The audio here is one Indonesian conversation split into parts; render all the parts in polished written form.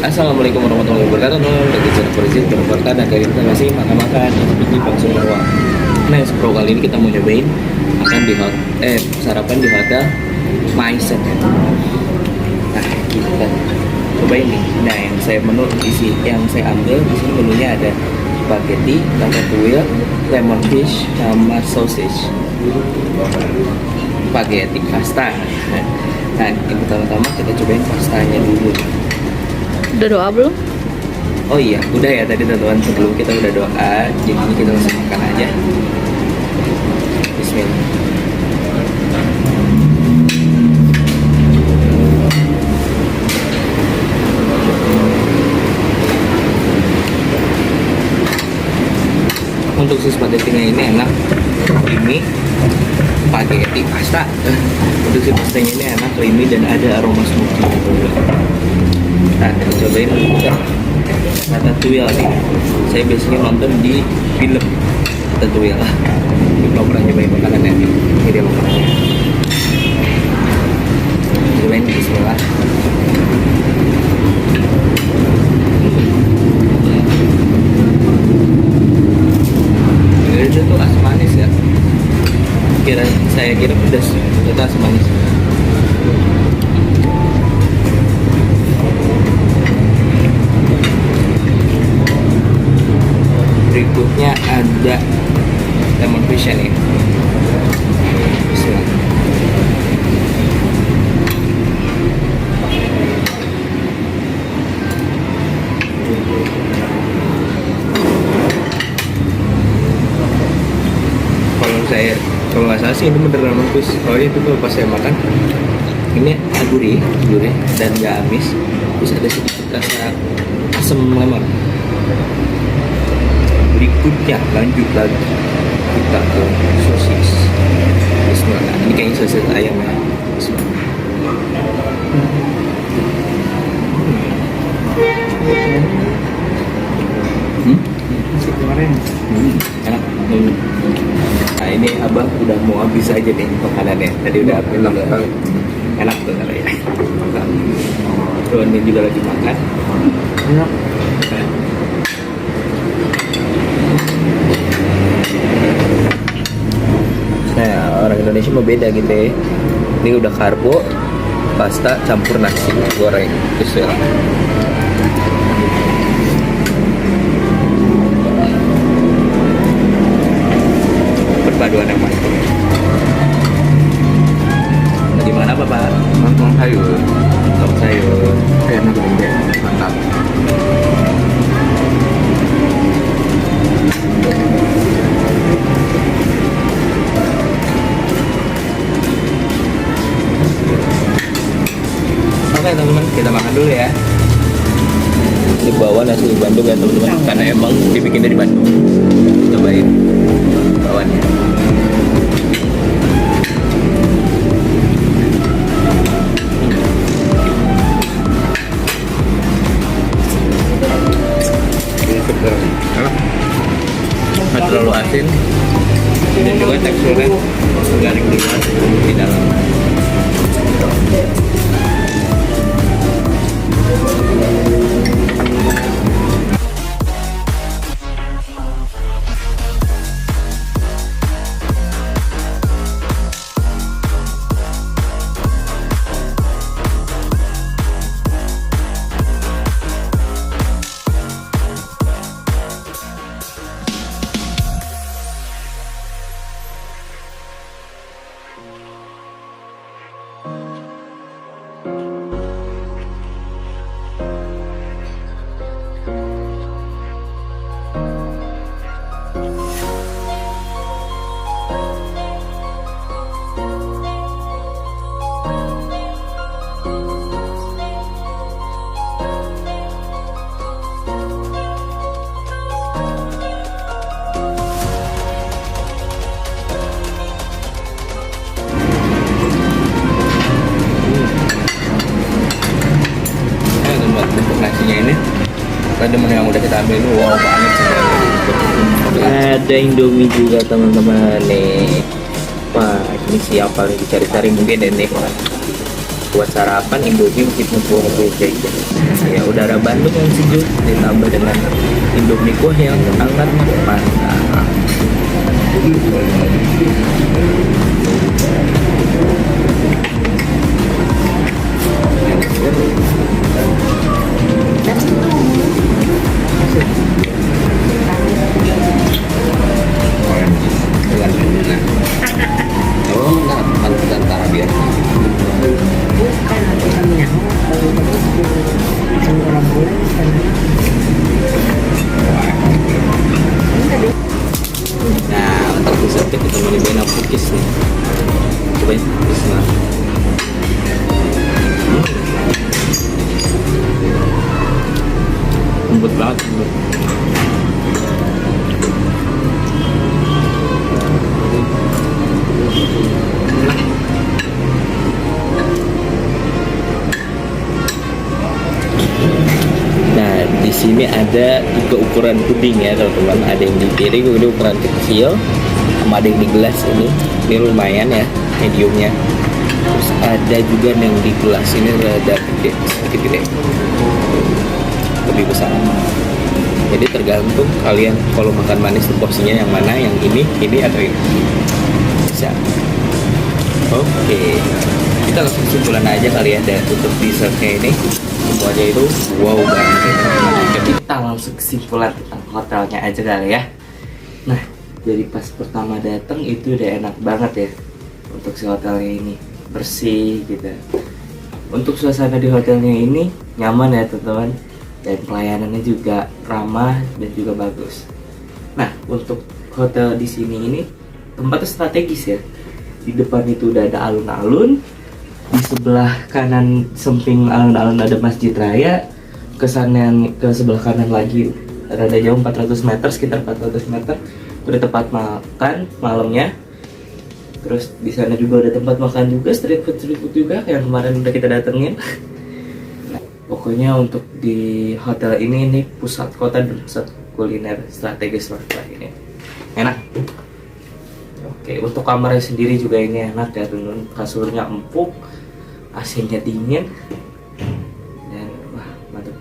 Assalamualaikum warahmatullahi wabarakatuh. Bagi channel Forizin, dan kali ini kita masih makan-makan di Bangsa Marwah. Nah, bro, kali ini kita mau nyobain makan di sarapan di hotel Maizen. Nah, kita cobain nih. Nah, yang saya ambil di sini menunya ada spaghetti, ratatouille, lemon fish, sama sausage. Spaghetti pasta. Nah, yang pertama-tama kita cobain pastanya dulu. Udah doa belum? Oh iya, udah ya tadi teman-teman, sebelum kita udah doa, jadi ini kita langsung makan aja. Bismillah. Untuk si spaghettinya ini enak, creamy, spaghetti pasta. Untuk si pastanya ini enak, creamy, dan ada aroma smoky juga. Nah, kita cobain juga ratatouille nih. Saya biasanya nonton di film ratatouille. Ini belum pernah nyobain makanannya. Ini dia makanannya. Cobain bismillah. Ini tuh asam manis ya. Saya kira pedas, ternyata asam manis. Berikutnya ada lemon fish nih. Bismillah. Kalau nggak salah sih ini beneran lemon fish. Soalnya itu pas saya makan ini gurih dan nggak amis. Terus ada sedikit rasa asam lemon. Berikutnya lanjut lagi kita ke sosis. Bismillah. Ini kayaknya sosis ayam ya. Bismillah. Enak. Nah, ini abang udah mau habis aja nih makanannya. Tadi udah enak tuh katanya. Tuh ini juga lagi makan. Enak. Nah, orang Indonesia mau beda gitu ya. Ini udah karbo, pasta campur nasi goreng. Bismillah. Perpaduan yang mantap. Gimana Bapak? Lontong sayur. Lontong sayur. Enak banget, mantap. Oke teman-teman, kita makan dulu ya. Ini bawa nasi Bandung ya teman-teman, karena emang dibikinnya di Bandung. Cobain bawaannya. Ini segar. Nggak terlalu asin. Dan juga teksturnya garing di luar, di dalam. Nasinya ini tadi menu yang udah kita ambil ini wow banget sih. Ada Indomie juga teman-teman nih. Wah, ini siapa nih dicari-cari mungkin ini. buat sarapan Indomie meskipun kuah jajan. Ya udara Bandung yang sejuk ditambah dengan Indomie kuah yang hangat mantap. Dengan bunga. Oh, enggak, bukan antara biar. Bukan aku namanya baru bagus kan orang bulan kan Nah, untuk dessertnya kita mau nyobain apa cookies nih. Cobain bismillah. Lembut banget, lembut. Nah, di sini ada 3 ukuran puding ya teman-teman. Ada yang di piring, ini ukuran kecil, sama ada yang di gelas ini. Ini lumayan ya, mediumnya. Terus ada juga yang di gelas ini rada gede, sedikit gede, lebih besar. Jadi tergantung kalian kalau makan manis tuh porsinya yang mana, yang ini atau ini. Bisa. Oke, kita langsung kesimpulan aja kali ya untuk dessertnya ini. Semuanya itu wow banget ya teman-teman. Kita langsung kesimpulan tentang hotelnya aja kali ya. Nah, jadi pas pertama datang itu udah enak banget ya untuk si hotelnya ini, bersih gitu. Untuk suasana di hotelnya ini nyaman ya teman-teman, dan pelayanannya juga ramah dan juga bagus. Nah, untuk hotel di sini ini tempatnya strategis ya. Di depan itu udah ada alun-alun, di sebelah kanan samping alun-alun ada Masjid Raya, ke sebelah kanan lagi rada jauh 400 meter, sekitar 400 meter udah tempat makan malamnya. Terus di sana juga ada tempat makan juga, street food juga yang kemarin udah kita datengin. Nah, pokoknya untuk di hotel ini pusat kota dan pusat kuliner strategis lah ini. Enak. Oke, untuk kamarnya sendiri juga ini enak ya teman-teman. Kasurnya empuk, AC-nya dingin, dan wah mantap.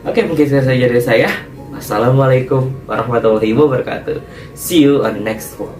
Oke, mungkin itu saja dari saya. Wassalamualaikum warahmatullahi wabarakatuh. See you on the next one.